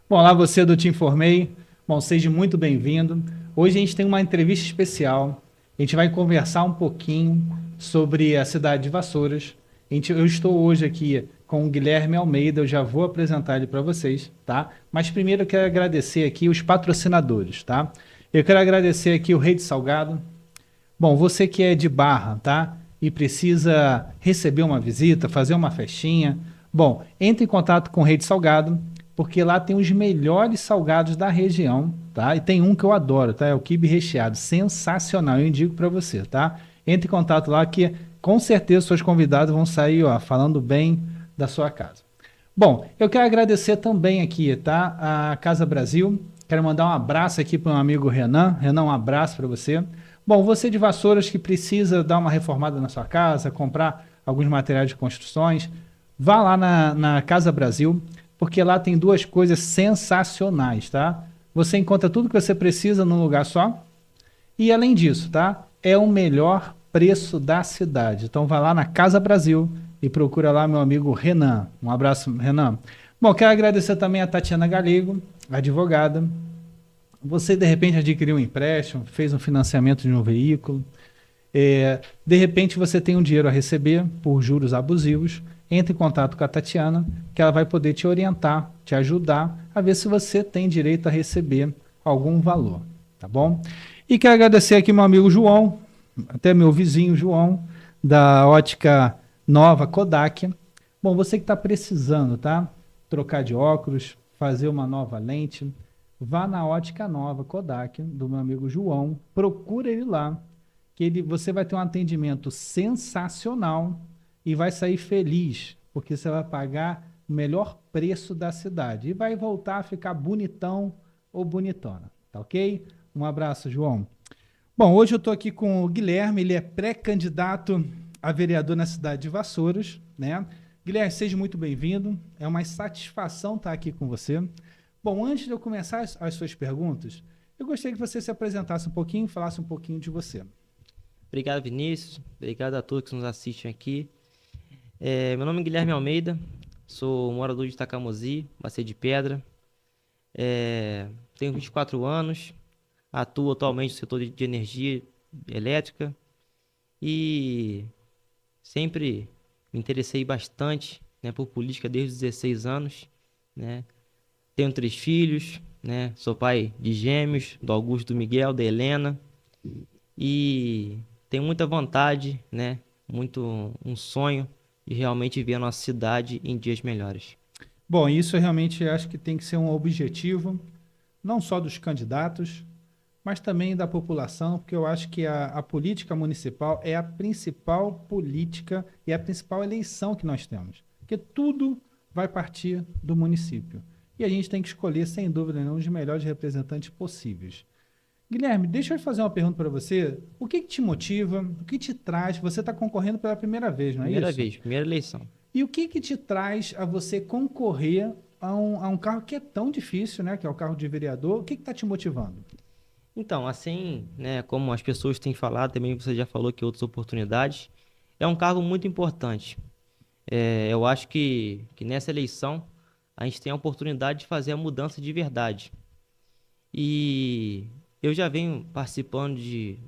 Bom, lá você do Te Informei. Bom, seja muito bem-vindo. Hoje a gente tem uma entrevista especial. A gente vai conversar um pouquinho sobre a cidade de Vassouras. Eu estou hoje aqui com o Guilherme Almeida, eu já vou apresentar ele para vocês, tá? Mas primeiro eu quero agradecer aqui os patrocinadores, tá? Eu quero agradecer aqui o Rei de Salgado. Bom, você que é de Barra, tá? E precisa receber uma visita, fazer uma festinha. Bom, entre em contato com o Rede Salgado, porque lá tem os melhores salgados da região, tá? E tem um que eu adoro, tá? É o quibe recheado, sensacional, eu indico para você, tá? Entre em contato lá que com certeza seus convidados vão sair, ó, falando bem da sua casa. Bom, eu quero agradecer também aqui, tá? A Casa Brasil. Quero mandar um abraço aqui para o meu amigo Renan. Renan, um abraço para você. Bom, você de Vassouras que precisa dar uma reformada na sua casa, comprar alguns materiais de construções, vá lá na Casa Brasil, porque lá tem duas coisas sensacionais, tá? Você encontra tudo que você precisa num lugar só. E além disso, tá? É o melhor preço da cidade. Então vá lá na Casa Brasil e procura lá meu amigo Renan. Um abraço, Renan. Bom, quero agradecer também a Tatiana Galego, advogada. Você de repente adquiriu um empréstimo, fez um financiamento de um veículo, de repente você tem um dinheiro a receber por juros abusivos, entre em contato com a Tatiana, que ela vai poder te orientar, te ajudar a ver se você tem direito a receber algum valor, tá bom? E quero agradecer aqui meu amigo João, até meu vizinho João, da Ótica Nova Kodak. Bom, você que está precisando, tá? Trocar de óculos, fazer uma nova lente, vá na Ótica Nova Kodak, do meu amigo João, procura ele lá, que você vai ter um atendimento sensacional e vai sair feliz, porque você vai pagar o melhor preço da cidade e vai voltar a ficar bonitão ou bonitona, tá ok? Um abraço, João. Bom, hoje eu estou aqui com o Guilherme, ele é pré-candidato a vereador na cidade de Vassouras, né? Guilherme, seja muito bem-vindo, é uma satisfação estar aqui com você. Bom, antes de eu começar as suas perguntas, eu gostaria que você se apresentasse um pouquinho, falasse um pouquinho de você. Obrigado, Vinícius. Obrigado a todos que nos assistem aqui. Meu nome é Guilherme Almeida, sou morador de Tacamozi, Bacia de Pedra. Tenho 24 anos, atuo atualmente no setor de energia elétrica e sempre me interessei bastante, né, por política desde os 16 anos, né? Tenho 3 filhos, né? Sou pai de gêmeos, do Augusto, do Miguel, da Helena. E tenho muita vontade, né? Muito um sonho de realmente ver a nossa cidade em dias melhores. Bom, isso eu realmente acho que tem que ser um objetivo, não só dos candidatos, mas também da população, porque eu acho que a política municipal é a principal política e a principal eleição que nós temos. Porque tudo vai partir do município. E a gente tem que escolher, sem dúvida nenhuma, os melhores representantes possíveis. Guilherme, deixa eu fazer uma pergunta para você. O que te motiva? O que te traz? Você está concorrendo pela primeira vez, não é Primeira isso? vez, primeira eleição. E o que te traz a você concorrer a um cargo que é tão difícil, né? Que é o cargo de vereador. O que está te motivando? Então, assim, né, como as pessoas têm falado, também você já falou que outras oportunidades, é um cargo muito importante. Eu acho que nessa eleição a gente tem a oportunidade de fazer a mudança de verdade. E eu já venho participando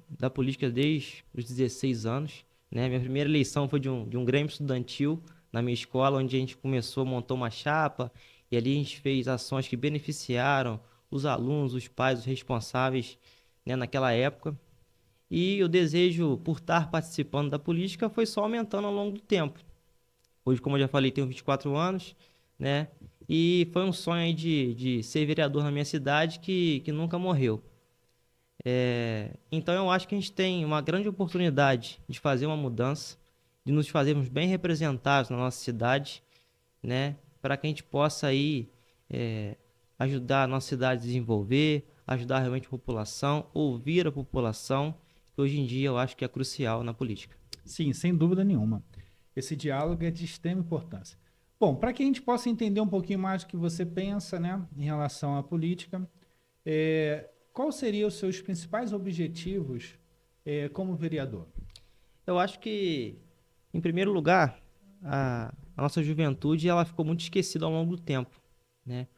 da política desde os 16 anos, né? Minha primeira eleição foi de um grêmio estudantil na minha escola, onde a gente começou, montou uma chapa, e ali a gente fez ações que beneficiaram os alunos, os pais, os responsáveis, né, naquela época. E o desejo por estar participando da política foi só aumentando ao longo do tempo. Hoje, como eu já falei, tenho 24 anos, né? E foi um sonho aí de ser vereador na minha cidade que nunca morreu. Então eu acho que a gente tem uma grande oportunidade de fazer uma mudança, de nos fazermos bem representados na nossa cidade, né? Para que a gente possa aí ajudar a nossa cidade a desenvolver, ajudar realmente a população, ouvir a população, que hoje em dia eu acho que é crucial na política. Sim, sem dúvida nenhuma. Esse diálogo é de extrema importância. Bom, para que a gente possa entender um pouquinho mais o que você pensa, né, em relação à política, qual seriam os seus principais objetivos, como vereador? Eu acho que, em primeiro lugar, a nossa juventude ela ficou muito esquecida ao longo do tempo, né?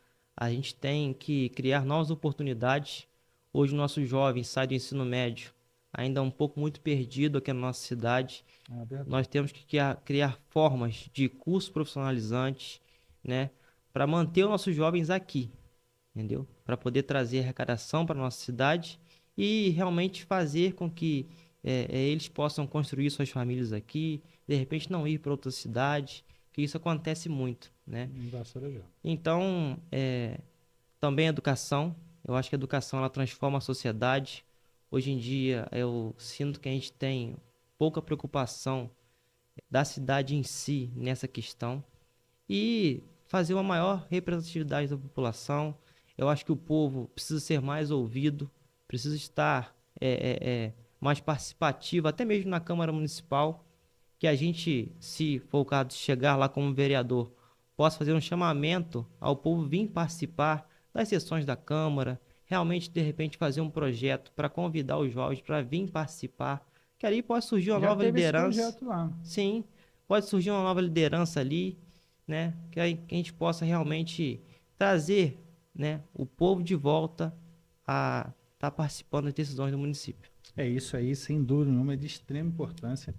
A gente tem que criar novas oportunidades. Hoje, nossos jovens saem do ensino médio ainda um pouco muito perdido aqui na nossa cidade. É verdade. Nós temos que criar formas de cursos profissionalizantes, né, para manter os nossos jovens aqui, entendeu? Para poder trazer arrecadação para a nossa cidade e realmente fazer com que eles possam construir suas famílias aqui, de repente não ir para outra cidade, que isso acontece muito, né? Em Vassoura já. Então, também a educação, eu acho que a educação ela transforma a sociedade. Hoje em dia, eu sinto que a gente tem pouca preocupação da cidade em si nessa questão e fazer uma maior representatividade da população. Eu acho que o povo precisa ser mais ouvido, precisa estar mais participativo, até mesmo na Câmara Municipal, que a gente, se for o caso de chegar lá como vereador, possa fazer um chamamento ao povo vir participar das sessões da Câmara, realmente, de repente, fazer um projeto para convidar os jovens para vir participar, que ali pode surgir uma Já nova teve esse liderança. projeto lá. Sim, pode surgir uma nova liderança ali, né? Que a gente possa realmente trazer, né, o povo de volta a estar participando das decisões do município. É isso aí, sem dúvida nenhuma, é de extrema importância.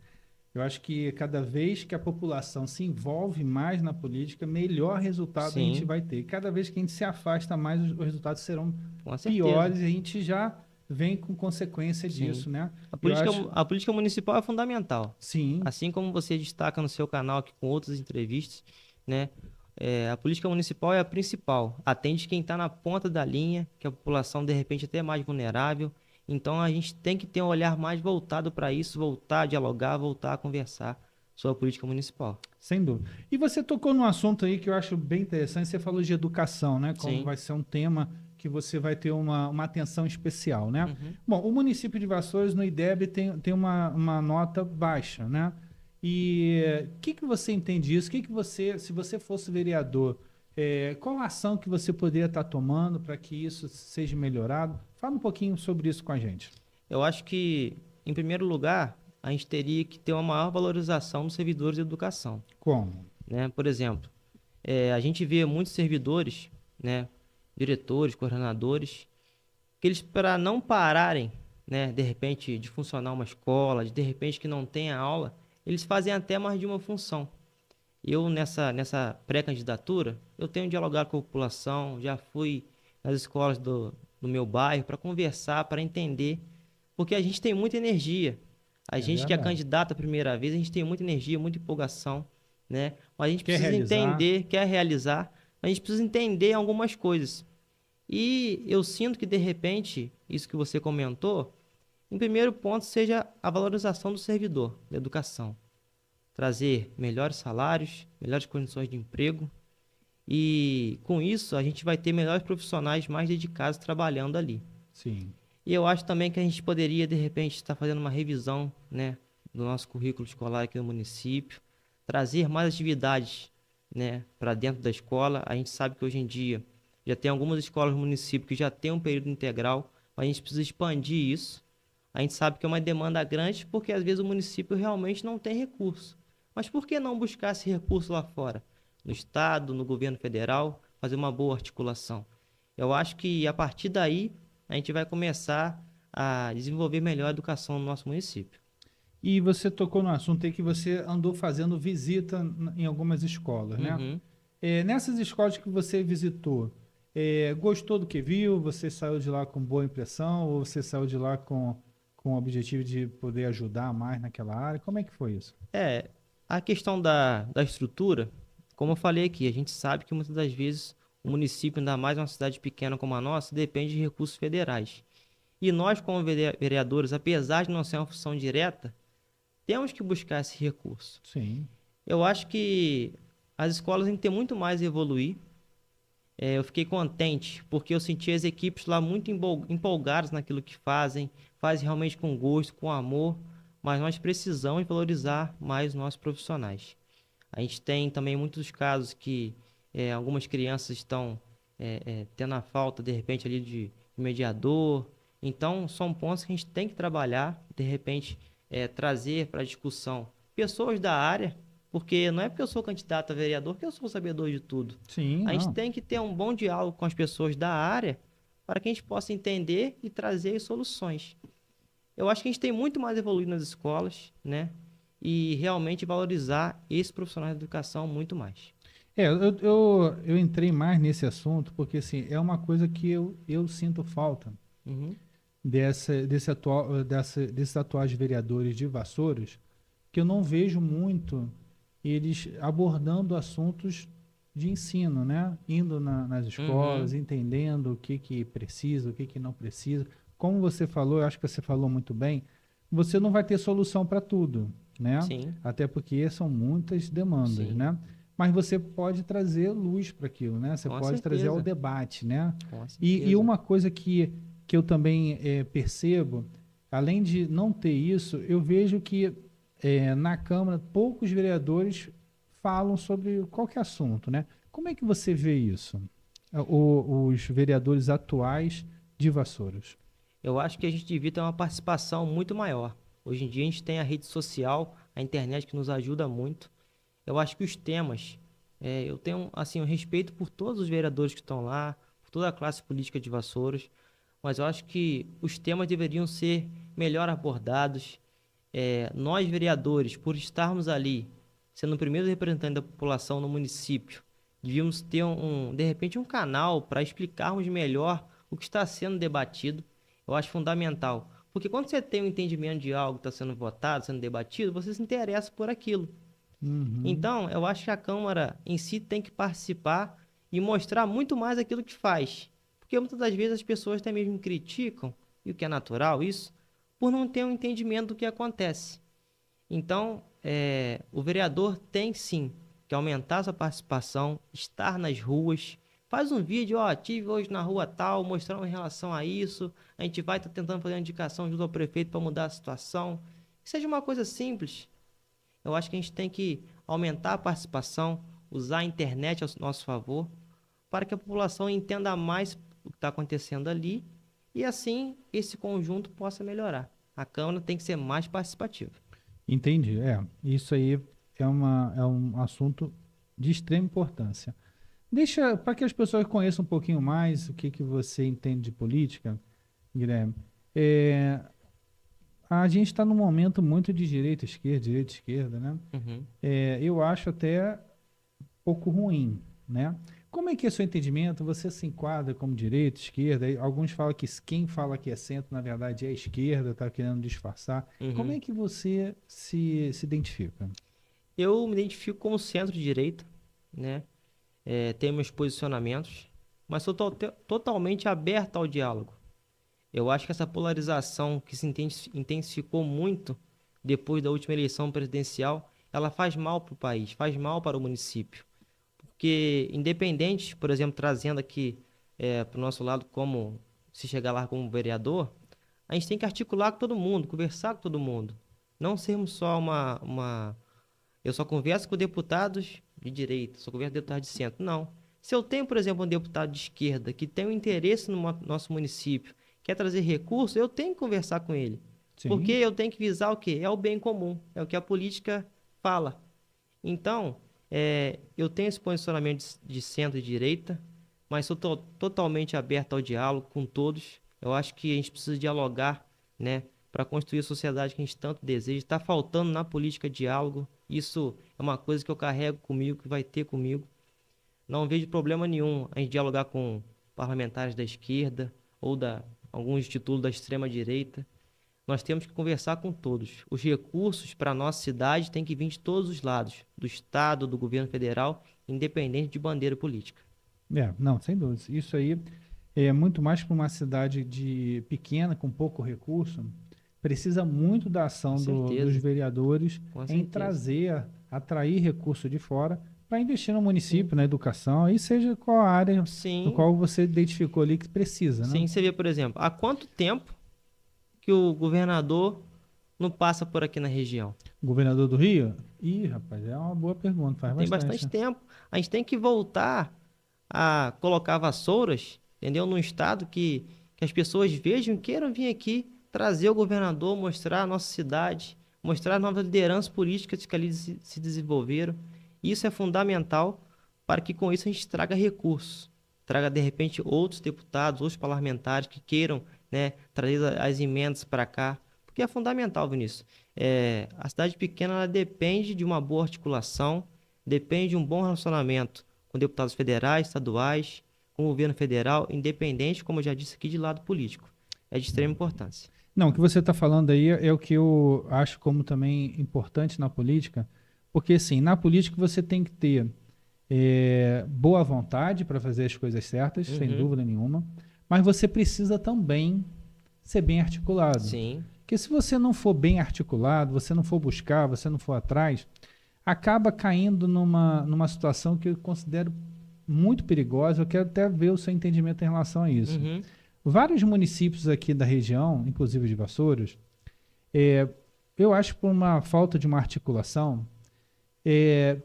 Eu acho que cada vez que a população se envolve mais na política, melhor resultado a gente Sim, vai ter. E cada vez que a gente se afasta mais, os resultados serão com certeza. piores e a gente já vem com consequência Sim. disso, né? A Eu política, acho, a política municipal é fundamental. sim, Assim como você destaca no seu canal aqui com outras entrevistas, né? A política municipal é a principal. Atende quem está na ponta da linha, que a população de repente até é mais vulnerável. Então a gente tem que ter um olhar mais voltado para isso, voltar a dialogar, voltar a conversar sobre a política municipal. sem dúvida. E você tocou num assunto aí que eu acho bem interessante, você falou de educação, né? Como Sim. vai ser um tema que você vai ter uma atenção especial, né? Uhum. Bom, o município de Vassouras no IDEB tem uma nota baixa, né? E o que você entende disso? Que você, se você fosse vereador, qual a ação que você poderia estar tomando para que isso seja melhorado? Fala um pouquinho sobre isso com a gente. Eu acho que, em primeiro lugar, a gente teria que ter uma maior valorização dos servidores de educação, Como? né? Por exemplo, a gente vê muitos servidores, né, diretores, coordenadores, que eles, para não pararem, né, de repente, de funcionar uma escola, de repente que não tenha aula, eles fazem até mais de uma função. Eu, nessa pré-candidatura, eu tenho dialogado com a população, já fui nas escolas do meu bairro para conversar, para entender, porque a gente tem muita energia. A É gente que é verdade. candidato a primeira vez, a gente tem muita energia, muita empolgação, né? Mas a gente Quer precisa realizar? entender, quer realizar, a gente precisa entender algumas coisas. E eu sinto que, de repente, isso que você comentou, em primeiro ponto, seja a valorização do servidor da educação. Trazer melhores salários, melhores condições de emprego. E com isso, a gente vai ter melhores profissionais mais dedicados trabalhando ali. Sim. E eu acho também que a gente poderia, de repente, estar fazendo uma revisão, né, do nosso currículo escolar aqui no município, trazer mais atividades, né, para dentro da escola. A gente sabe que hoje em dia já tem algumas escolas no município que já tem um período integral, mas a gente precisa expandir isso. A gente sabe que é uma demanda grande porque às vezes o município realmente não tem recurso. Mas por que não buscar esse recurso lá fora? No estado, no governo federal, fazer uma boa articulação. Eu acho que a partir daí a gente vai começar a desenvolver melhor a educação no nosso município. E você tocou no assunto aí que você andou fazendo visita em algumas escolas, né? Uhum. Nessas escolas que você visitou, gostou do que viu? Você saiu de lá com boa impressão ou você saiu de lá com o objetivo de poder ajudar mais naquela área? Como é que foi isso? A questão da estrutura, como eu falei aqui, a gente sabe que muitas das vezes o município, ainda mais uma cidade pequena como a nossa, depende de recursos federais. E nós, como vereadores, apesar de não ser uma função direta, temos que buscar esse recurso. Sim, Eu acho que as escolas têm que ter muito mais a evoluir. Eu fiquei contente porque eu senti as equipes lá muito empolgadas naquilo que fazem realmente com gosto, com amor, mas nós precisamos valorizar mais os nossos profissionais. A gente tem também muitos casos que algumas crianças estão tendo a falta, de repente, ali de mediador. Então, são pontos que a gente tem que trabalhar, de repente, trazer para a discussão pessoas da área, Porque não é porque eu sou candidato a vereador que eu sou sabedor de tudo. Sim, A gente não. tem que ter um bom diálogo com as pessoas da área para que a gente possa entender e trazer as soluções. Eu acho que a gente tem muito mais evoluído nas escolas, né? E realmente valorizar esses profissionais de educação muito mais. Eu entrei mais nesse assunto porque, assim, é uma coisa que eu sinto falta Uhum, desses atuais vereadores de Vassouras, que eu não vejo muito eles abordando assuntos de ensino, né? Indo nas escolas, uhum, entendendo o que que precisa, o que que não precisa. Como você falou, eu acho que você falou muito bem, você não vai ter solução para tudo, né? sim, Até porque são muitas demandas, sim, né? Mas você pode trazer luz para aquilo, né? Você com pode trazer ao certeza, debate, né? com E certeza. uma coisa que eu também percebo, além de não ter isso, eu vejo que na Câmara poucos vereadores falam sobre qualquer assunto, né? Como é que você vê isso? Os vereadores atuais de Vassouras. Eu acho que a gente devia ter uma participação muito maior. Hoje em dia a gente tem a rede social, a internet que nos ajuda muito. Eu acho que os temas, eu tenho assim um respeito por todos os vereadores que estão lá, por toda a classe política de Vassouras, mas eu acho que os temas deveriam ser melhor abordados. Nós vereadores, por estarmos ali, sendo o primeiro representante da população no município, devíamos ter de repente um canal para explicarmos melhor o que está sendo debatido. Eu acho fundamental, porque quando você tem um entendimento de algo que está sendo votado, sendo debatido, você se interessa por aquilo. Uhum, Então, eu acho que a Câmara em si tem que participar e mostrar muito mais aquilo que faz. Porque muitas das vezes as pessoas até mesmo criticam, e o que é natural isso, por não ter um entendimento do que acontece. Então, o vereador tem sim que aumentar sua participação, estar nas ruas. Faz um vídeo, ó, tive hoje na rua tal, mostrando em relação a isso. A gente vai estar tentando fazer uma indicação junto ao prefeito para mudar a situação. Que seja uma coisa simples. Eu acho que a gente tem que aumentar a participação, usar a internet ao nosso favor, para que a população entenda mais o que está acontecendo ali e assim esse conjunto possa melhorar. A Câmara tem que ser mais participativa. entendi. Isso aí é um assunto de extrema importância. Deixa para que as pessoas conheçam um pouquinho mais o que que você entende de política, Guilherme. É, a gente está num momento muito de direita, esquerda, né? Uhum. Eu acho até pouco ruim, né? Como é que é seu entendimento? Você se enquadra como direita, esquerda? Alguns falam que quem fala que é centro, na verdade, é a esquerda, está querendo disfarçar. Como Uhum. é que você se identifica? Eu me identifico como centro-direita, né? Tenho meus posicionamentos, mas sou totalmente aberto ao diálogo. Eu acho que essa polarização que se intensificou muito depois da última eleição presidencial, ela faz mal para o país, faz mal para o município. Porque, independente, por exemplo, trazendo aqui para o nosso lado como se chegar lá como vereador, a gente tem que articular com todo mundo, conversar com todo mundo. Não sermos só eu só converso com deputados de direita, só converso com deputados de centro. Não. Se eu tenho, por exemplo, um deputado de esquerda que tem um interesse no nosso município, quer trazer recursos, eu tenho que conversar com ele. Porque Sim, eu tenho que visar o quê? É o bem comum, é o que a política fala. Então, eu tenho esse posicionamento de centro e direita, mas sou totalmente aberto ao diálogo com todos. Eu acho que a gente precisa dialogar, né, para construir a sociedade que a gente tanto deseja. Está faltando na política diálogo. Isso é uma coisa que eu carrego comigo, que vai ter comigo. Não vejo problema nenhum a gente dialogar com parlamentares da esquerda ou alguns títulos da extrema direita. Nós temos que conversar com todos. Os recursos para a nossa cidade têm que vir de todos os lados, do Estado, do governo federal, independente de bandeira política. não, sem dúvida. Isso aí é muito mais para uma cidade de pequena, com pouco recurso. Precisa muito da Com ação dos certeza, vereadores com em certeza. trazer, atrair recurso de fora para investir no Sim, município, na educação, aí seja qual a área no sim, qual você identificou ali que precisa, né? sim. Você vê, por exemplo, há quanto tempo que o governador não passa por aqui na região? Governador do Rio? Ih, rapaz, é uma boa pergunta, faz Tem bastante. bastante tempo. A gente tem que voltar a colocar vassouras, entendeu? Num estado que as pessoas vejam e queiram vir aqui trazer o governador, mostrar a nossa cidade, mostrar novas lideranças políticas que ali se desenvolveram. Isso é fundamental para que com isso a gente traga recursos, traga de repente outros deputados, outros parlamentares que queiram, né, trazer as emendas para cá, porque é fundamental, Vinícius. A cidade pequena ela depende de uma boa articulação, depende de um bom relacionamento com deputados federais, estaduais, com o governo federal, independente, como eu já disse aqui, de lado político. É de extrema importância. Não, o que você está falando aí é o que eu acho como também importante na política, porque assim, na política você tem que ter boa vontade para fazer as coisas certas, sem dúvida nenhuma, mas você precisa também ser bem articulado. Sim. Porque se você não for bem articulado, você não for buscar, você não for atrás, acaba caindo numa situação que eu considero muito perigosa. Eu quero até ver o seu entendimento em relação a isso. Vários municípios aqui da região, inclusive de Vassouras, eu acho que por uma falta de uma articulação,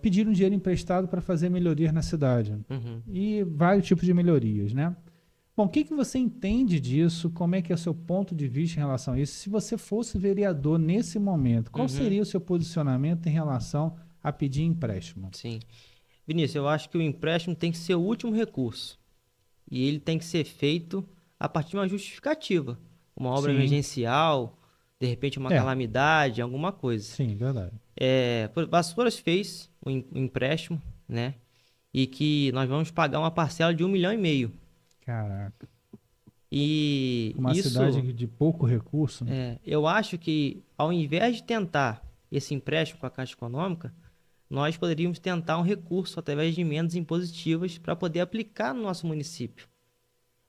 pediram dinheiro emprestado para fazer melhorias na cidade. E vários tipos de melhorias, né? Bom, o que você entende disso? Como é que é o seu ponto de vista em relação a isso? Se você fosse vereador nesse momento, qual seria o seu posicionamento em relação a pedir empréstimo? Sim. Vinícius, eu acho que o empréstimo tem que ser o último recurso. E ele tem que ser feito a partir de uma justificativa. Uma obra emergencial, de repente uma calamidade, alguma coisa. Sim, verdade. Vassouras fez um empréstimo, né? E que nós vamos pagar uma parcela de 1,5 milhão. Caraca. E uma cidade de pouco recurso. Eu acho que ao invés de tentar esse empréstimo com a Caixa Econômica, nós poderíamos tentar um recurso através de emendas impositivas para poder aplicar no nosso município.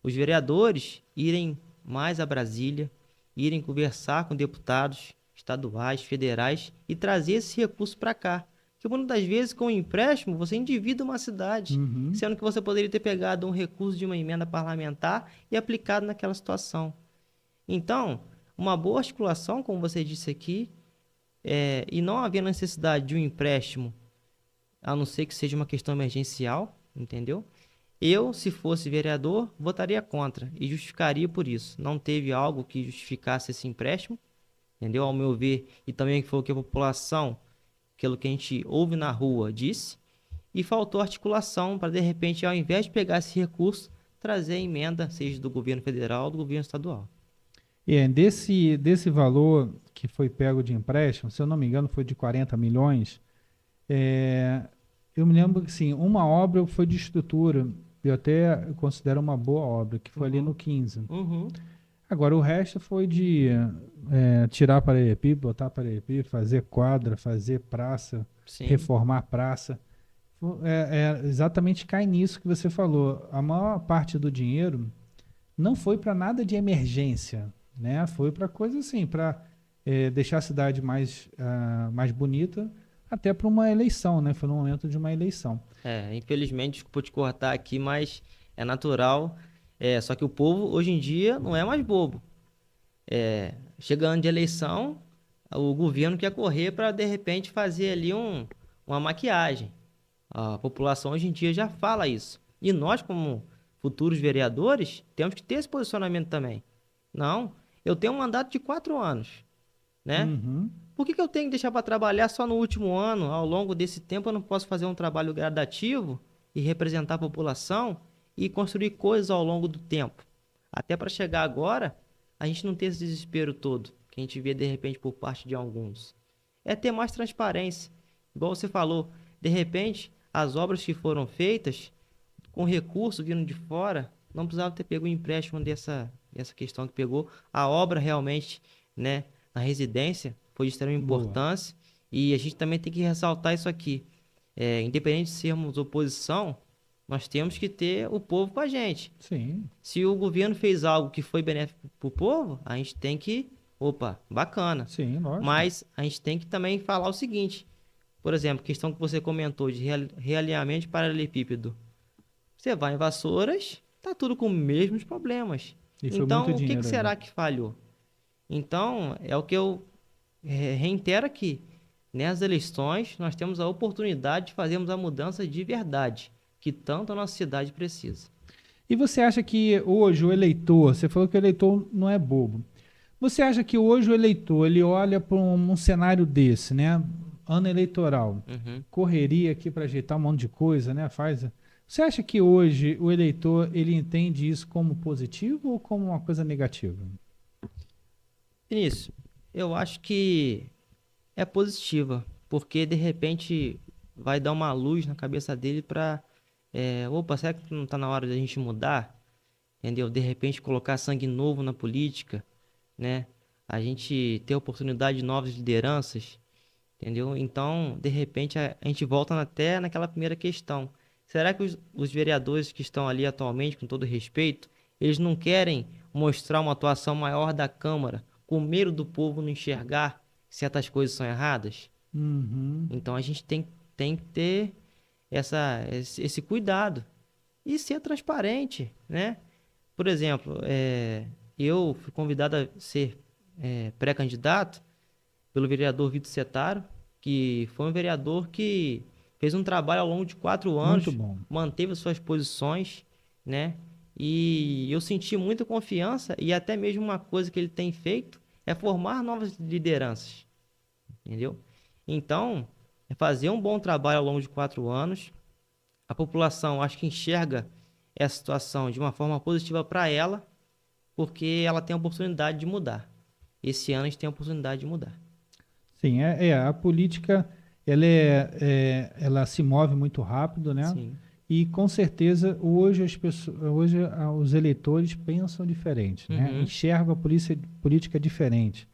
Os vereadores irem mais a Brasília, irem conversar com deputados estaduais, federais e trazer esse recurso para cá. Porque muitas das vezes, com o empréstimo, você endivida uma cidade, sendo que você poderia ter pegado um recurso de uma emenda parlamentar e aplicado naquela situação. Então, uma boa articulação, como você disse aqui, e não havendo necessidade de um empréstimo, a não ser que seja uma questão emergencial, entendeu? Eu, se fosse vereador, votaria contra e justificaria por isso. Não teve algo que justificasse esse empréstimo, entendeu? Ao meu ver, e também foi o que a população, aquilo que a gente ouve na rua, disse, e faltou articulação para, de repente, ao invés de pegar esse recurso, trazer a emenda, seja do governo federal ou do governo estadual. Desse valor que foi pego de empréstimo, se eu não me engano, foi de 40 milhões, eu me lembro que, sim, uma obra foi de estrutura, eu até considero uma boa obra, que foi ali no 15. Agora, o resto foi de tirar paralelepípedo, botar paralelepípedo, fazer quadra, fazer praça, reformar praça. Exatamente cai nisso que você falou. A maior parte do dinheiro não foi para nada de emergência, né? Foi para coisa assim, para deixar a cidade mais bonita, até para uma eleição, né? Foi no momento de uma eleição. Infelizmente, desculpa te cortar aqui, mas é natural. Só que o povo, hoje em dia, não é mais bobo. Chegando de eleição, o governo quer correr para, de repente, fazer ali uma maquiagem. A população, hoje em dia, já fala isso. E nós, como futuros vereadores, temos que ter esse posicionamento também. Não, eu tenho um mandato de 4 anos, né? Por que eu tenho que deixar para trabalhar só no último ano? Ao longo desse tempo, eu não posso fazer um trabalho gradativo e representar a população e construir coisas ao longo do tempo. Até para chegar agora, a gente não ter esse desespero todo, que a gente vê de repente por parte de alguns. É ter mais transparência. Igual você falou, de repente, as obras que foram feitas, com recurso vindo de fora, não precisava ter pego o empréstimo dessa questão que pegou. A obra realmente, né, na residência, foi de extrema importância. E a gente também tem que ressaltar isso aqui. Independente de sermos oposição, nós temos que ter o povo com a gente. Sim. Se o governo fez algo que foi benéfico para o povo, a gente tem que... Opa, bacana. Sim, lógico. Mas a gente tem que também falar o seguinte. Por exemplo, questão que você comentou de realinhamento de paralelepípedo. Você vai em Vassouras, tá tudo com os mesmos problemas. Então, o que será que falhou? Então, é o que eu reitero aqui. Nas eleições, nós temos a oportunidade de fazermos a mudança de verdade, que tanto a nossa cidade precisa. E você acha que hoje o eleitor, você falou que o eleitor não é bobo, Você acha que hoje o eleitor, ele olha para um cenário desse, né? Ano eleitoral, Uhum. correria aqui para ajeitar um monte de coisa, né? Você acha que hoje o eleitor, ele entende isso como positivo ou como uma coisa negativa? Vinícius, eu acho que é positiva, porque de repente vai dar uma luz na cabeça dele para, opa, será que não está na hora de a gente mudar? Entendeu? De repente colocar sangue novo na política, né? A gente ter oportunidade de novas lideranças, entendeu? Então, de repente, a gente volta até naquela primeira questão. Será que os vereadores que estão ali atualmente, com todo respeito, eles não querem mostrar uma atuação maior da Câmara, com medo do povo não enxergar que certas coisas são erradas? Uhum. Então, a gente tem que ter esse cuidado e ser transparente, né? Por exemplo, eu fui convidado a ser pré-candidato pelo vereador Vitor Setaro, que foi um vereador que fez um trabalho ao longo de 4 Muito anos, bom. manteve as suas posições, né? E eu senti muita confiança e até mesmo uma coisa que ele tem feito é formar novas lideranças, entendeu? Então, é fazer um bom trabalho ao longo de 4 anos. A população, acho que enxerga essa situação de uma forma positiva para ela, porque ela tem a oportunidade de mudar. Esse ano a gente tem a oportunidade de mudar. Sim, a política, ela se move muito rápido, né? Sim. E com certeza hoje os eleitores pensam diferente, né? Uhum. Enxergam a política diferente.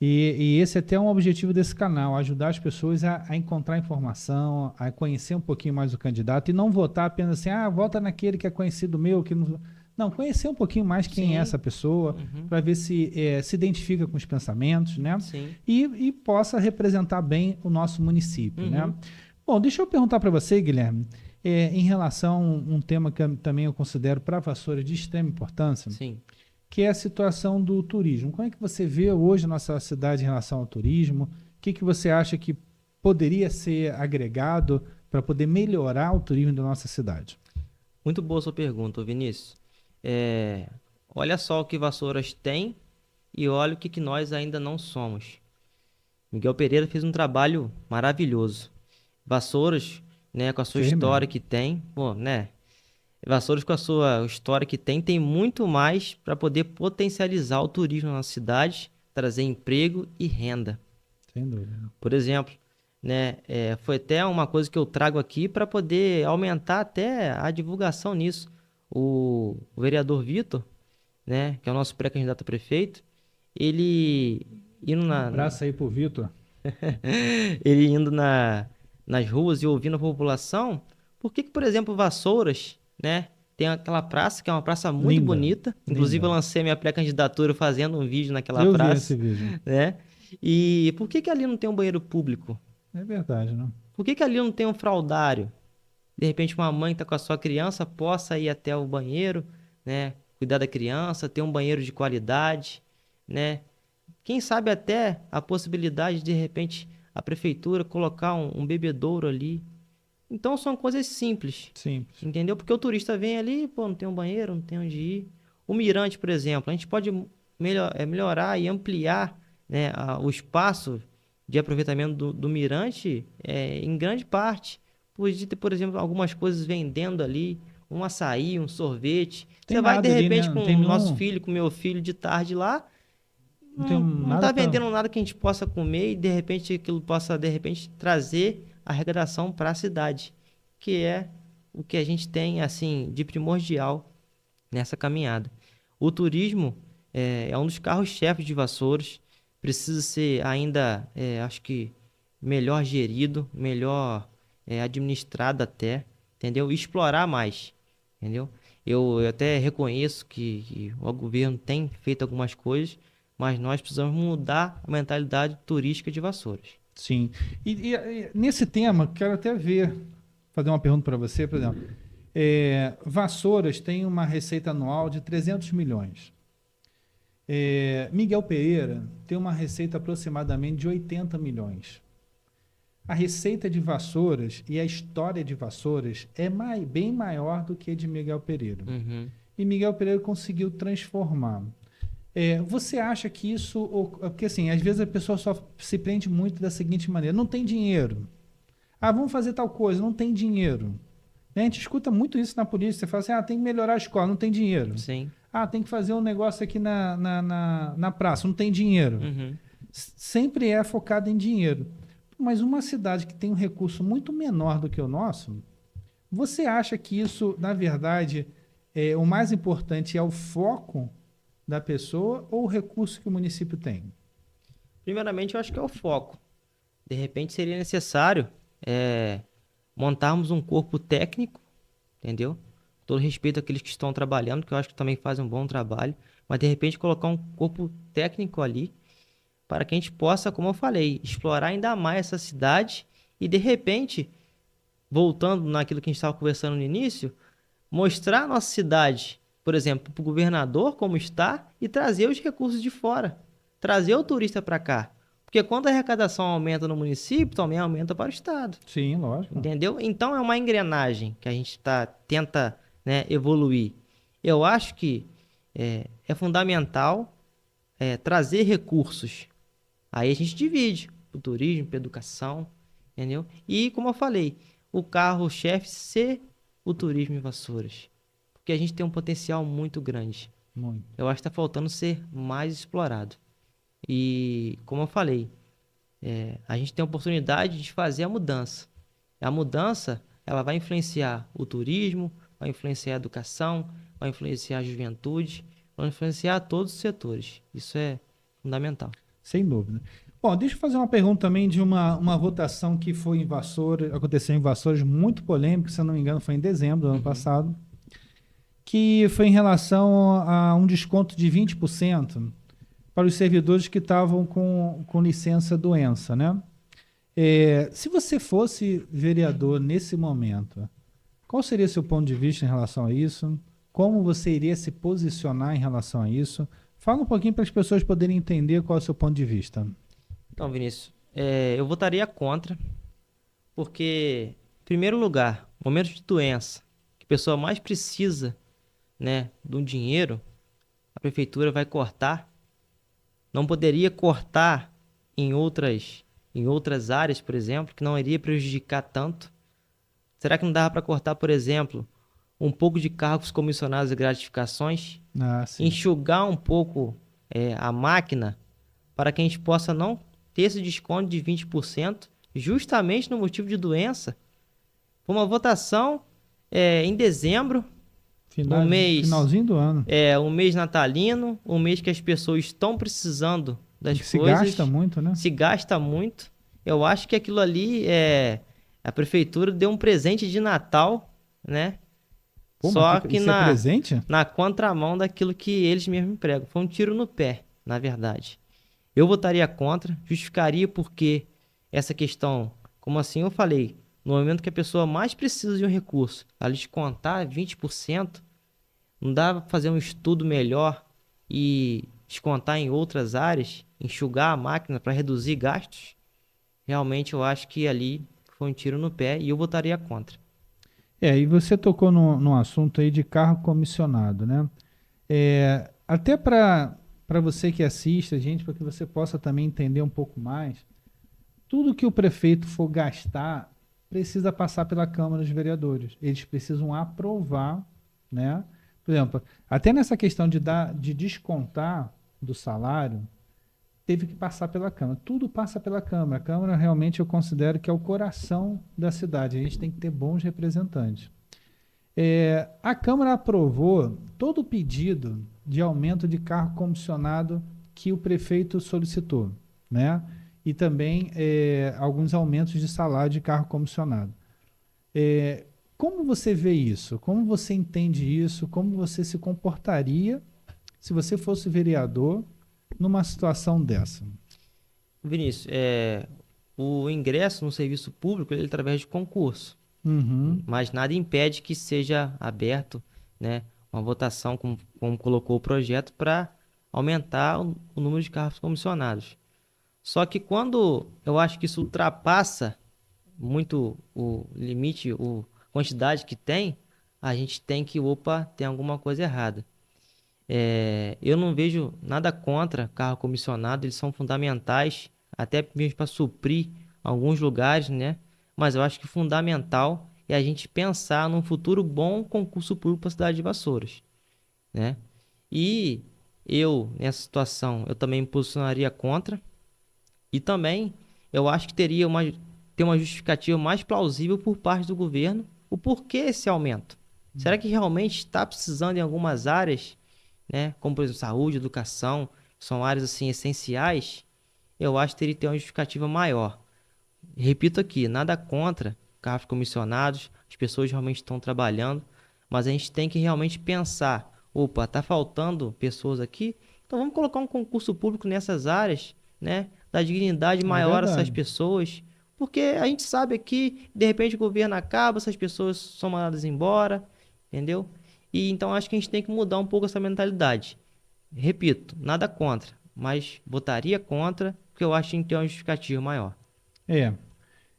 E esse é até um objetivo desse canal, ajudar as pessoas a encontrar informação, a conhecer um pouquinho mais o candidato e não votar apenas assim, vota naquele que é conhecido meu, que não. Não, conhecer um pouquinho mais quem é Sim. essa pessoa, Uhum. para ver se identifica com os pensamentos, né? Sim. E possa representar bem o nosso município, Uhum. né? Bom, deixa eu perguntar para você, Guilherme, em relação a um tema que também eu considero para a Vassoura de extrema importância, Sim. que é a situação do turismo. Como é que você vê hoje a nossa cidade em relação ao turismo? O que você acha que poderia ser agregado para poder melhorar o turismo da nossa cidade? Muito boa sua pergunta, Vinícius. Olha só o que Vassouras tem e olha o que nós ainda não somos. Miguel Pereira fez um trabalho maravilhoso. Vassouras, né, com a sua Fez história mesmo. que tem, pô, né? Vassouras com a sua história que tem muito mais para poder potencializar o turismo na cidade, trazer emprego e renda. Sem dúvida. Por exemplo, né, foi até uma coisa que eu trago aqui para poder aumentar até a divulgação nisso. O vereador Vitor, né, que é o nosso pré-candidato a prefeito, ele indo Um abraço aí pro Vitor. ele indo nas ruas e ouvindo a população, por que, por exemplo, Vassouras, né, tem aquela praça que é uma praça muito Linda, bonita. Inclusive, eu linda. lancei minha pré-candidatura fazendo um vídeo naquela Eu vi esse praça, vídeo. né? E por que ali não tem um banheiro público? É verdade, né? Por que ali não tem um fraldário? De repente, uma mãe que está com a sua criança possa ir até o banheiro, né? Cuidar da criança, ter um banheiro de qualidade, né? Quem sabe até a possibilidade de repente, a prefeitura colocar um bebedouro ali. Então, são coisas simples, Simples. entendeu? Porque o turista vem ali, pô, não tem um banheiro, não tem onde ir. O mirante, por exemplo, a gente pode melhorar e ampliar, né, o espaço de aproveitamento do mirante em grande parte. Podia ter, por exemplo, algumas coisas vendendo ali, um açaí, um sorvete. Tem Você vai, de nada ali, né? repente, Não com tem o nosso nenhum. filho, com o meu filho de tarde lá, Não tem não nada tá para. vendendo nada que a gente possa comer e de repente aquilo possa de repente trazer arrecadação para a cidade, que é o que a gente tem assim de primordial nessa caminhada. O turismo é um dos carros-chefes de Vassouras, precisa ser ainda, acho que melhor gerido, melhor administrado até, entendeu? E explorar mais, entendeu? Eu até reconheço que o governo tem feito algumas coisas, mas nós precisamos mudar a mentalidade turística de Vassouras. Sim. E nesse tema, quero até fazer uma pergunta para você, por exemplo. Vassouras tem uma receita anual de 300 milhões. Miguel Pereira tem uma receita aproximadamente de 80 milhões. A receita de Vassouras e a história de Vassouras é bem maior do que a de Miguel Pereira. Uhum. E Miguel Pereira conseguiu transformar. Você acha que isso... Porque assim, às vezes a pessoa só se prende muito da seguinte maneira, não tem dinheiro. Ah, vamos fazer tal coisa, não tem dinheiro. Né? A gente escuta muito isso na polícia, você fala assim, tem que melhorar a escola, não tem dinheiro. Sim. Tem que fazer um negócio aqui na praça, não tem dinheiro. Uhum. Sempre é focado em dinheiro. Mas uma cidade que tem um recurso muito menor do que o nosso, você acha que isso, na verdade, o mais importante é o foco da pessoa ou o recurso que o município tem? Primeiramente, eu acho que é o foco. De repente, seria necessário montarmos um corpo técnico, entendeu? Todo respeito àqueles que estão trabalhando, que eu acho que também fazem um bom trabalho, mas de repente colocar um corpo técnico ali para que a gente possa, como eu falei, explorar ainda mais essa cidade e de repente, voltando naquilo que a gente estava conversando no início, mostrar a nossa cidade, por exemplo, para o governador como está e trazer os recursos de fora, trazer o turista para cá. Porque quando a arrecadação aumenta no município, também aumenta para o estado. Sim, lógico. Entendeu? Então é uma engrenagem que a gente tenta, né, evoluir. Eu acho que é fundamental trazer recursos. Aí a gente divide o turismo, para educação, entendeu? E como eu falei, o carro-chefe ser o turismo em Vassouras. Porque a gente tem um potencial muito grande. Muito. Eu acho que está faltando ser mais explorado. E como eu falei, a gente tem a oportunidade de fazer a mudança. A mudança, ela vai influenciar o turismo, vai influenciar a educação, vai influenciar a juventude, vai influenciar todos os setores. Isso é fundamental. Sem dúvida. Bom, deixa eu fazer uma pergunta também de uma votação que foi em Vassouras, aconteceu em Vassouras, muito polêmica, se eu não me engano, foi em dezembro do ano passado, que foi em relação a um desconto de 20% para os servidores que estavam com licença doença, né? Se você fosse vereador nesse momento, qual seria seu ponto de vista em relação a isso? Como você iria se posicionar em relação a isso? Fala um pouquinho para as pessoas poderem entender qual é o seu ponto de vista. Então, Vinícius, eu votaria contra, porque, em primeiro lugar, momentos de doença, que a pessoa mais precisa, né, de um dinheiro, a prefeitura vai cortar. Não poderia cortar em outras áreas, por exemplo, que não iria prejudicar tanto. Será que não dava para cortar, por exemplo, um pouco de cargos comissionados e gratificações? Enxugar um pouco a máquina para que a gente possa não ter esse desconto de 20%, justamente no motivo de doença. Foi uma votação em dezembro, finalzinho do ano. Um mês natalino, um mês que as pessoas estão precisando das coisas. Se gasta muito, né? Se gasta muito. Eu acho que aquilo ali a prefeitura deu um presente de Natal, né? Pô, só que na contramão daquilo que eles mesmos pregam. Foi um tiro no pé, na verdade. Eu votaria contra, justificaria porque essa questão, como assim eu falei, no momento que a pessoa mais precisa de um recurso, ela descontar 20%, não dá para fazer um estudo melhor e descontar em outras áreas, enxugar a máquina para reduzir gastos? Realmente eu acho que ali foi um tiro no pé e eu votaria contra. E você tocou no assunto aí de carro comissionado, né? Até para você que assiste a gente, para que você possa também entender um pouco mais, tudo que o prefeito for gastar precisa passar pela Câmara dos Vereadores. Eles precisam aprovar, né? Por exemplo, até nessa questão de descontar do salário, teve que passar pela Câmara. Tudo passa pela Câmara. A Câmara realmente eu considero que é o coração da cidade. A gente tem que ter bons representantes. A Câmara aprovou todo o pedido de aumento de carro comissionado que o prefeito solicitou, né? E também alguns aumentos de salário de carro comissionado. Como você vê isso? Como você entende isso? Como você se comportaria se você fosse vereador numa situação dessa? Vinícius, o ingresso no serviço público ele é através de concurso. Mas nada impede que seja aberto, né, uma votação, como colocou o projeto, para aumentar o número de carros comissionados. Só que quando eu acho que isso ultrapassa muito o limite, a quantidade que tem, a gente tem que, tem alguma coisa errada. Eu não vejo nada contra carro comissionado, eles são fundamentais, até mesmo para suprir alguns lugares, né? Mas eu acho que fundamental é a gente pensar num futuro bom concurso público para a cidade de Vassouras, né? E eu, nessa situação, eu também me posicionaria contra. E também eu acho que ter uma justificativa mais plausível por parte do governo o porquê esse aumento. Será que realmente está precisando em algumas áreas, né, como por exemplo saúde, educação, são áreas assim essenciais? Eu acho que teria que ter uma justificativa maior. Repito aqui, nada contra carros comissionados, as pessoas realmente estão trabalhando, mas a gente tem que realmente pensar, opa, está faltando pessoas aqui, então vamos colocar um concurso público nessas áreas, né? Dar dignidade É maior a essas verdade. pessoas, porque a gente sabe aqui, de repente o governo acaba, essas pessoas são mandadas embora, entendeu? E então acho que a gente tem que mudar um pouco essa mentalidade. Repito, nada contra, mas votaria contra, porque eu acho que tem que ter uma justificativa maior. É.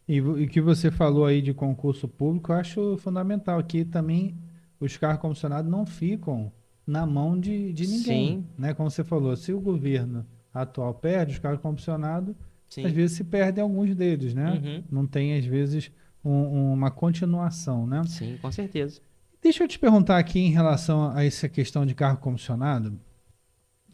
E o que você falou aí de concurso público, eu acho fundamental. Que também os carros comissionados não ficam na mão de ninguém, Sim, né? Como você falou, se o governo atual perde os carros comissionados, às sim. vezes se perdem alguns deles, né? Uhum. Não tem, às vezes, uma continuação, né? Sim, com certeza. Deixa eu te perguntar aqui em relação a essa questão de carro comissionado.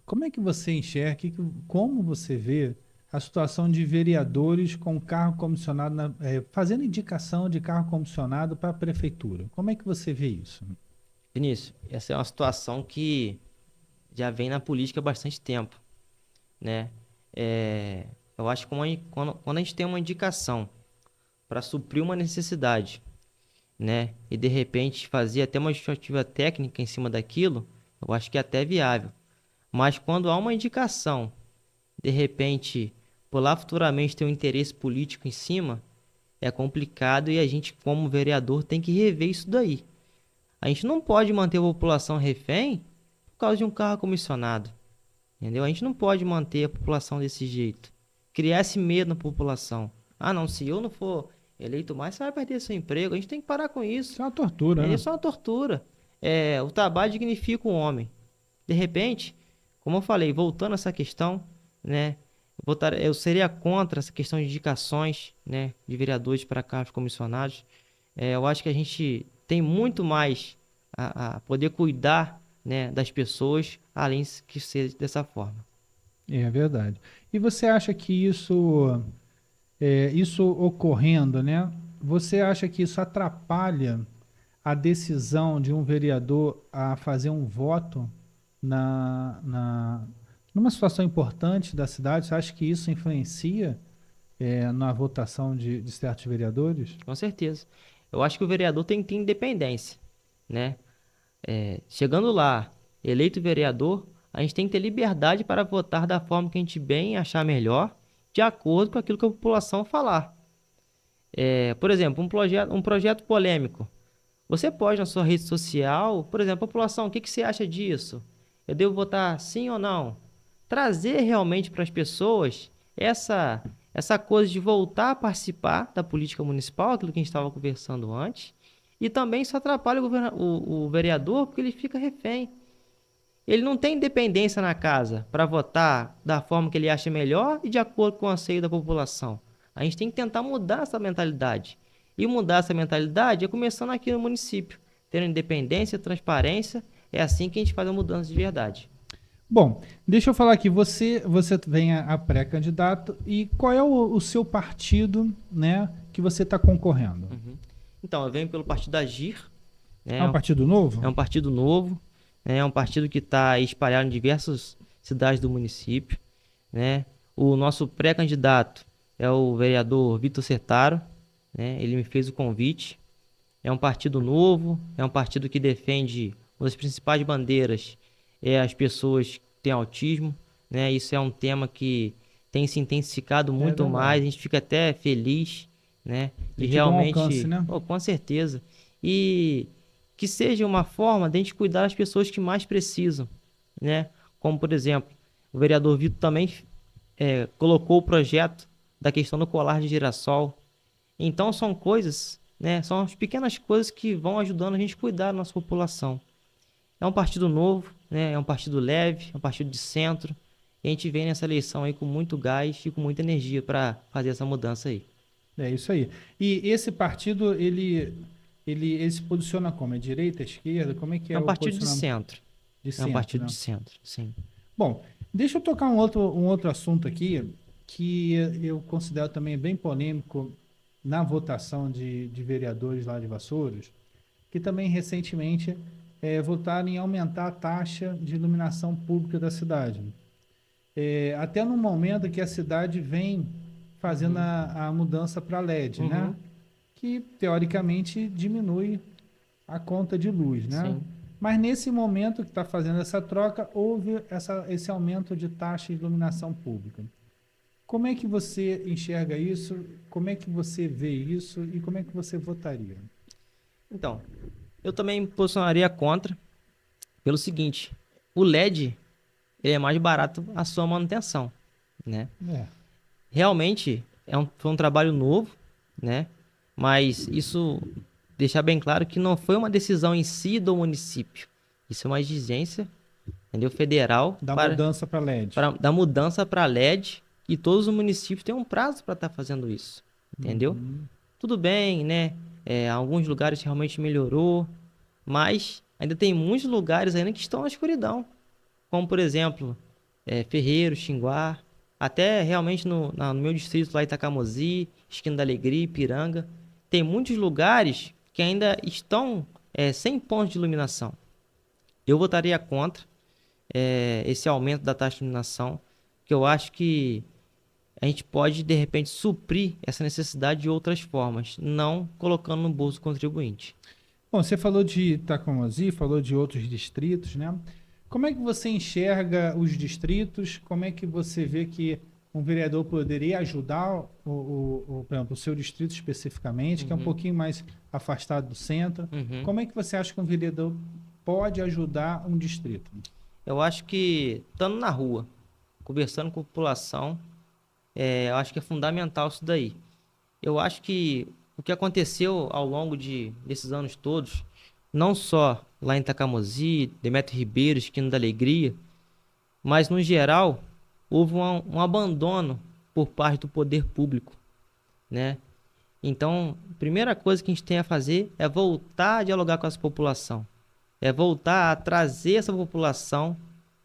Como é que você enxerga, como você vê a situação de vereadores com carro comissionado, fazendo indicação de carro comissionado para a prefeitura? Como é que você vê isso? Vinícius, essa é uma situação que já vem na política há bastante tempo, né? Eu acho que quando a gente tem uma indicação para suprir uma necessidade, né? E de repente fazer até uma justificativa técnica em cima daquilo, eu acho que é até viável. Mas quando há uma indicação, de repente, por lá futuramente ter um interesse político em cima, é complicado e a gente, como vereador, tem que rever isso daí. A gente não pode manter a população refém por causa de um carro comissionado, entendeu? A gente não pode manter a população desse jeito. Criar esse medo na população. Ah, não, se eu não for eleito mais, você vai perder seu emprego. A gente tem que parar com isso. Isso é uma tortura, né? Isso é uma tortura. O trabalho dignifica o homem. De repente, como eu falei, voltando a essa questão, né, eu seria contra essa questão de indicações, né, de vereadores para cargos comissionados. Eu acho que a gente tem muito mais a poder cuidar, né, das pessoas, além que seja dessa forma. É verdade. E você acha que isso ocorrendo, né? Você acha que isso atrapalha a decisão de um vereador a fazer um voto numa situação importante da cidade? Você acha que isso influencia na votação de certos vereadores? Com certeza. Eu acho que o vereador tem que ter independência, né? Chegando lá, eleito vereador, a gente tem que ter liberdade para votar da forma que a gente bem achar melhor, de acordo com aquilo que a população falar. Por exemplo, um projeto polêmico. Você pode na sua rede social, por exemplo, população, o que você acha disso? Eu devo votar sim ou não? Trazer realmente para as pessoas essa coisa de voltar a participar da política municipal, aquilo que a gente estava conversando antes, e também isso atrapalha o vereador porque ele fica refém. Ele não tem independência na casa para votar da forma que ele acha melhor e de acordo com o anseio da população. A gente tem que tentar mudar essa mentalidade. E mudar essa mentalidade é começando aqui no município, tendo independência, transparência. É assim que a gente faz a mudança de verdade. Bom, deixa eu falar aqui, você vem a pré-candidato e qual é o seu partido, né, que você está concorrendo? Uhum. Então, eu venho pelo partido Agir, É né? um partido novo? É um partido novo, né? É um partido que está espalhado em diversas cidades do município, né? O nosso pré-candidato é o vereador Vitor Sertaro, né? Ele me fez o convite. É um partido novo, é um partido que defende uma das principais bandeiras as pessoas que têm autismo, né? Isso é um tema que tem se intensificado É muito mais, verdade. a gente fica até feliz, né? De Tem tido um alcance, realmente, né? oh, com certeza. E que seja uma forma de a gente cuidar das pessoas que mais precisam, né? Como, por exemplo, o vereador Vitor também colocou o projeto da questão do colar de girassol. Então são coisas, né? São as pequenas coisas que vão ajudando a gente a cuidar da nossa população. É um partido novo, né? É um partido leve, é um partido de centro. E a gente vem nessa eleição aí com muito gás e com muita energia para fazer essa mudança aí. É isso aí. E esse partido, ele se posiciona como? É direita, esquerda? Como é que É é um o partido de posicionamento centro. de É um centro, partido né? de centro, sim. Bom, deixa eu tocar um outro assunto aqui que eu considero também bem polêmico na votação de vereadores lá de Vassouras, que também recentemente votaram em aumentar a taxa de iluminação pública da cidade. Até no momento que a cidade vem fazendo Uhum. a mudança para LED, né? Uhum. Que teoricamente diminui a conta de luz, né? Sim. Mas nesse momento que está fazendo essa troca, houve esse aumento de taxa de iluminação pública. Como é que você enxerga isso? Como é que você vê isso? E como é que você votaria? Então, eu também me posicionaria contra pelo seguinte: o LED ele é mais barato a sua manutenção, né? É, Realmente foi um trabalho novo, né? Mas isso deixar bem claro que não foi uma decisão em si do município. Isso é uma exigência, entendeu? Federal da mudança para LED. da mudança para LED e todos os municípios têm um prazo para estar fazendo isso, entendeu? Uhum. Tudo bem, né? Alguns lugares realmente melhorou, mas ainda tem muitos lugares ainda que estão na escuridão, como por exemplo, Ferreiro, Xinguá, até realmente no meu distrito lá Itacamozi, Esquina da Alegria, Ipiranga, tem muitos lugares que ainda estão sem pontos de iluminação. Eu votaria contra esse aumento da taxa de iluminação, que eu acho que a gente pode, de repente, suprir essa necessidade de outras formas, não colocando no bolso do contribuinte. Bom, você falou de Itacomozi, falou de outros distritos, né? Como é que você enxerga os distritos? Como é que você vê que um vereador poderia ajudar, por exemplo, o seu distrito especificamente, que é um Uhum, pouquinho mais afastado do centro? uhum. Como é que você acha que um vereador pode ajudar um distrito? Eu acho que, estando na rua, conversando com a população, eu acho que é fundamental isso daí. Eu acho que o que aconteceu ao longo desses anos todos, não só lá em Tacamozi, Demetrio Ribeiro, Esquina da Alegria, mas no geral, houve um abandono por parte do poder público, né? Então, a primeira coisa que a gente tem a fazer é voltar a dialogar com essa população, é voltar a trazer essa população,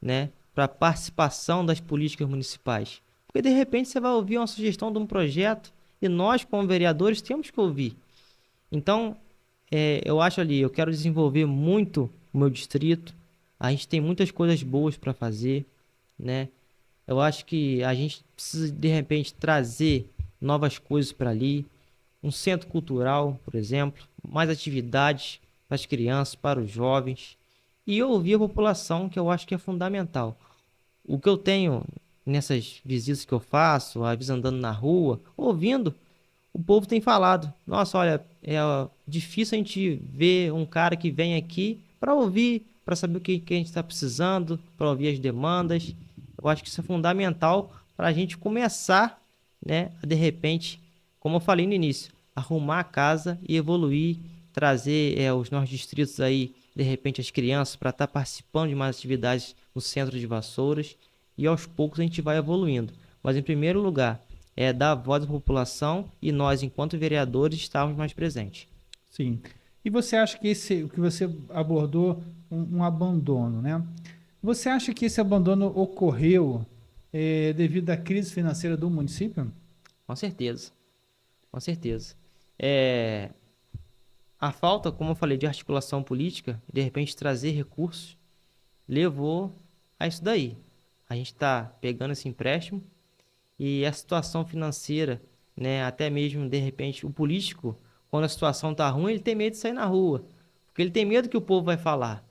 né, para a participação das políticas municipais. Porque de repente você vai ouvir uma sugestão de um projeto e nós, como vereadores, temos que ouvir. Então, eu acho ali, eu quero desenvolver muito o meu distrito. A gente tem muitas coisas boas para fazer, né? Eu acho que a gente precisa de repente trazer novas coisas para ali, um centro cultural, por exemplo, mais atividades para as crianças, para os jovens e ouvir a população, que eu acho que é fundamental. O que eu tenho nessas visitas que eu faço, às vezes andando na rua, ouvindo, o povo tem falado: nossa, olha, é difícil a gente ver um cara que vem aqui para ouvir, para saber o que a gente está precisando, para ouvir as demandas. Eu acho que isso é fundamental para a gente começar, né, a de repente, como eu falei no início, arrumar a casa e evoluir, trazer os nossos distritos aí, de repente, as crianças para estar participando de mais atividades no centro de Vassouras e aos poucos a gente vai evoluindo. Mas em primeiro lugar, dar voz à população e nós, enquanto vereadores, estarmos mais presentes. Sim. E você acha que o que você abordou, um abandono, né? Você acha que esse abandono ocorreu devido à crise financeira do município? Com certeza, com certeza. É, a falta, como eu falei, de articulação política, de repente trazer recursos, levou a isso daí. A gente está pegando esse empréstimo e a situação financeira, né, até mesmo de repente o político, quando a situação tá ruim, ele tem medo de sair na rua, porque ele tem medo que o povo vai falar.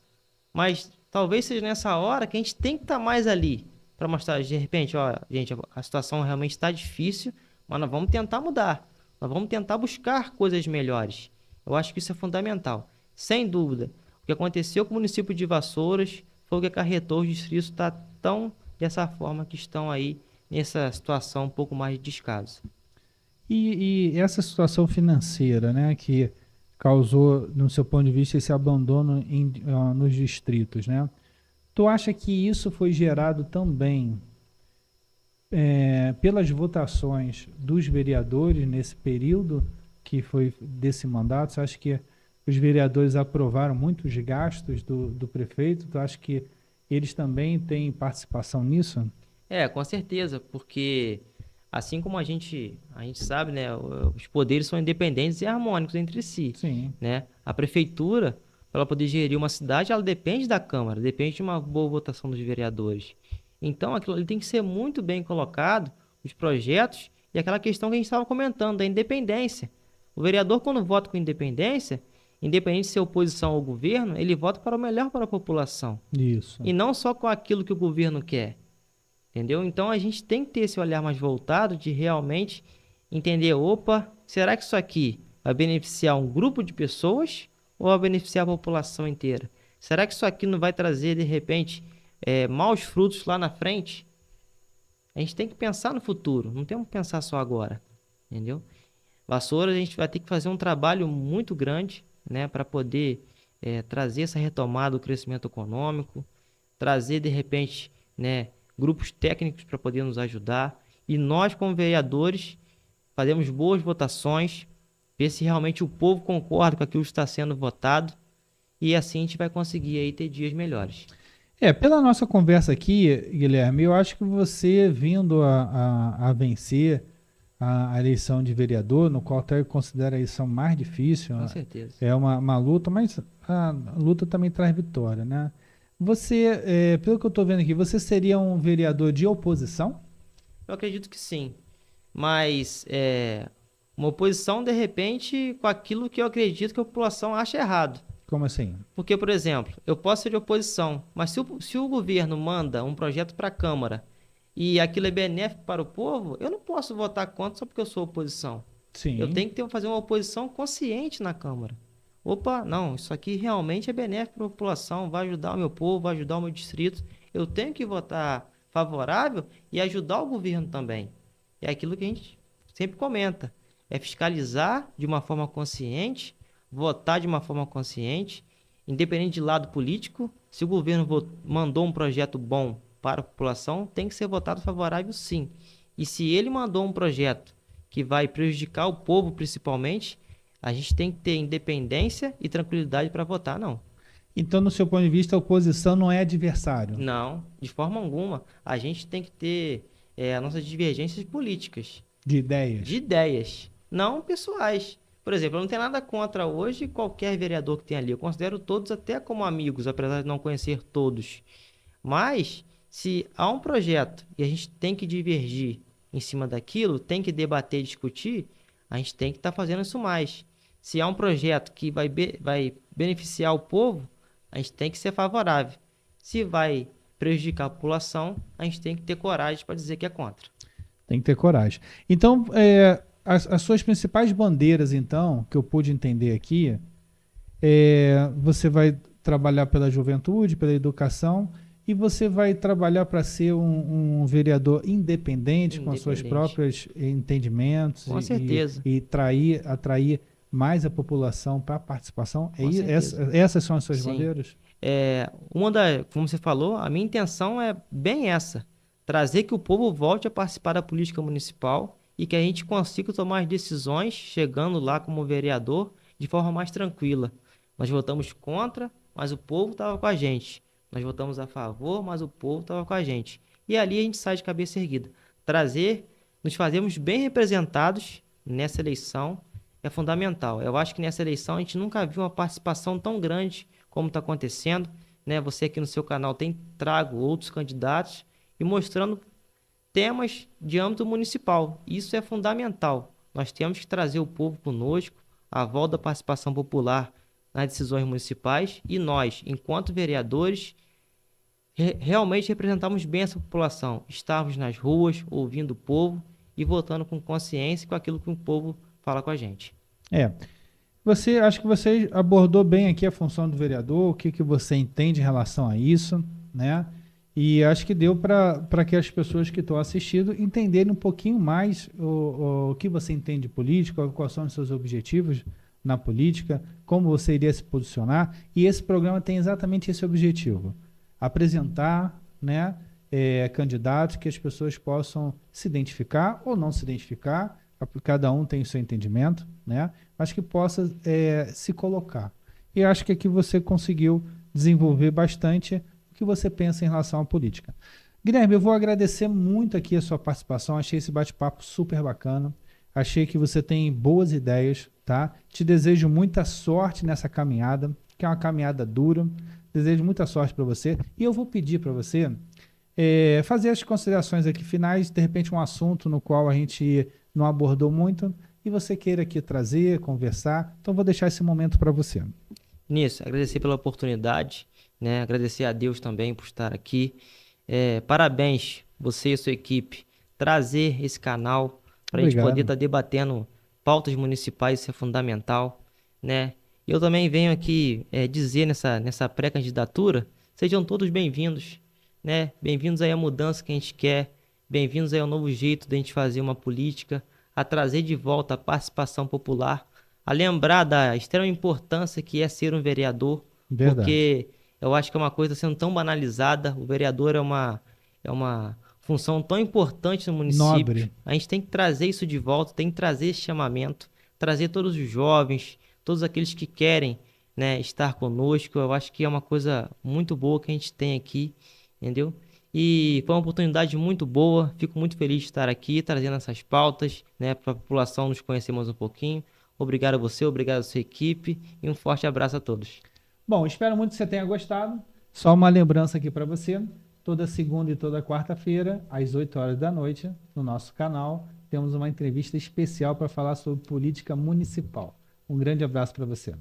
Mas talvez seja nessa hora que a gente tem que estar mais ali para mostrar, de repente, ó, gente, a situação realmente está difícil, mas nós vamos tentar mudar. Nós vamos tentar buscar coisas melhores. Eu acho que isso é fundamental. Sem dúvida, o que aconteceu com o município de Vassouras foi o que acarretou os distritos estar tão dessa forma que estão aí nessa situação um pouco mais de descaso. E essa situação financeira, né, que causou, no seu ponto de vista, esse abandono nos distritos, né? Tu acha que isso foi gerado também pelas votações dos vereadores nesse período que foi desse mandato? Você acha que os vereadores aprovaram muitos gastos do prefeito? Tu acha que eles também têm participação nisso? Com certeza, porque assim como a gente sabe, né, os poderes são independentes e harmônicos entre si, Sim. né? A prefeitura, para ela poder gerir uma cidade, ela depende da Câmara, depende de uma boa votação dos vereadores. Então, aquilo ali tem que ser muito bem colocado, os projetos, e aquela questão que a gente estava comentando, da independência. O vereador, quando vota com independência, independente de ser oposição ao governo, ele vota para o melhor para a população. Isso. E não só com aquilo que o governo quer. Entendeu? Então a gente tem que ter esse olhar mais voltado de realmente entender, opa, será que isso aqui vai beneficiar um grupo de pessoas ou vai beneficiar a população inteira? Será que isso aqui não vai trazer, de repente, maus frutos lá na frente? A gente tem que pensar no futuro, não temos que pensar só agora, entendeu? Vassouras, a gente vai ter que fazer um trabalho muito grande, né, para poder trazer essa retomada do crescimento econômico, trazer, de repente, né, grupos técnicos para poder nos ajudar. E nós, como vereadores, fazemos boas votações, ver se realmente o povo concorda com aquilo que está sendo votado. E assim a gente vai conseguir aí ter dias melhores. Pela nossa conversa aqui, Guilherme, eu acho que você vindo a vencer a eleição de vereador, no qual até eu considero a eleição mais difícil. Com certeza. É uma luta, mas a luta também traz vitória, né? Você, pelo que eu estou vendo aqui, você seria um vereador de oposição? Eu acredito que sim. Mas uma oposição, de repente, com aquilo que eu acredito que a população acha errado. Como assim? Porque, por exemplo, eu posso ser de oposição, mas se o governo manda um projeto para a Câmara e aquilo é benéfico para o povo, eu não posso votar contra só porque eu sou oposição. Sim. Eu tenho que fazer uma oposição consciente na Câmara. Opa, não, isso aqui realmente é benéfico para a população, vai ajudar o meu povo, vai ajudar o meu distrito. Eu tenho que votar favorável e ajudar o governo também. É aquilo que a gente sempre comenta. É fiscalizar de uma forma consciente, votar de uma forma consciente, independente de lado político. Se o governo mandou um projeto bom para a população, tem que ser votado favorável sim. E se ele mandou um projeto que vai prejudicar o povo principalmente, a gente tem que ter independência e tranquilidade para votar, não. Então, no seu ponto de vista, a oposição não é adversário? Não, de forma alguma. A gente tem que ter as nossas divergências políticas. De ideias? De ideias, não pessoais. Por exemplo, eu não tenho nada contra hoje qualquer vereador que tem ali. Eu considero todos até como amigos, apesar de não conhecer todos. Mas, se há um projeto e a gente tem que divergir em cima daquilo, tem que debater e discutir, a gente tem que estar fazendo isso mais. Se há um projeto que vai beneficiar o povo, a gente tem que ser favorável. Se vai prejudicar a população, a gente tem que ter coragem para dizer que é contra. Tem que ter coragem. Então, as suas principais bandeiras, então, que eu pude entender aqui, você vai trabalhar pela juventude, pela educação, e você vai trabalhar para ser um vereador independente, com seus próprios entendimentos. Com certeza. E atrair mais a população para a participação. Essas são as suas Sim. bandeiras? Como você falou, a minha intenção é bem essa. Trazer que o povo volte a participar da política municipal e que a gente consiga tomar as decisões, chegando lá como vereador, de forma mais tranquila. Nós votamos contra, mas o povo estava com a gente. Nós votamos a favor, mas o povo estava com a gente. E ali a gente sai de cabeça erguida. Nos fazemos bem representados nessa eleição é fundamental. Eu acho que nessa eleição a gente nunca viu uma participação tão grande como está acontecendo, né? Você aqui no seu canal tem trago outros candidatos e mostrando temas de âmbito municipal. Isso é fundamental. Nós temos que trazer o povo conosco, a volta da participação popular nas decisões municipais e nós, enquanto vereadores, realmente representamos bem essa população. Estarmos nas ruas, ouvindo o povo e votando com consciência com aquilo que o povo fala com a gente. Acho que você abordou bem aqui a função do vereador, o que você entende em relação a isso, né? E acho que deu para que as pessoas que estão assistindo entenderem um pouquinho mais o que você entende de política, quais são os seus objetivos na política, como você iria se posicionar. E esse programa tem exatamente esse objetivo: apresentar, né, candidatos que as pessoas possam se identificar ou não se identificar, cada um tem o seu entendimento, né, mas que possa se colocar. E acho que aqui você conseguiu desenvolver bastante o que você pensa em relação à política. Guilherme, eu vou agradecer muito aqui a sua participação, achei esse bate-papo super bacana, achei que você tem boas ideias, tá? Te desejo muita sorte nessa caminhada, que é uma caminhada dura, desejo muita sorte para você, e eu vou pedir para você fazer as considerações aqui finais, de repente um assunto no qual a gente não abordou muito, e você queira aqui trazer, conversar, então vou deixar esse momento para você. Nisso, agradecer pela oportunidade, né? Agradecer a Deus também por estar aqui. Parabéns, você e a sua equipe, trazer esse canal para a gente poder Obrigado. estar debatendo pautas municipais, isso é fundamental, né? E eu também venho aqui dizer nessa pré-candidatura, sejam todos bem-vindos, né? Bem-vindos aí à mudança que a gente quer, bem-vindos aí ao novo jeito de a gente fazer uma política, a trazer de volta a participação popular, a lembrar da extrema importância que é ser um vereador, Verdade. porque eu acho que é uma coisa sendo tão banalizada. O vereador é uma função tão importante no município. Nobre. A gente tem que trazer isso de volta, tem que trazer esse chamamento, trazer todos os jovens, todos aqueles que querem, né, estar conosco. Eu acho que é uma coisa muito boa que a gente tem aqui, entendeu? E foi uma oportunidade muito boa. Fico muito feliz de estar aqui, trazendo essas pautas, né, para a população nos conhecer mais um pouquinho. Obrigado a você, obrigado a sua equipe e um forte abraço a todos. Bom, espero muito que você tenha gostado. Só uma lembrança aqui para você. Toda segunda e toda quarta-feira, às 8 horas da noite, no nosso canal, temos uma entrevista especial para falar sobre política municipal. Um grande abraço para você.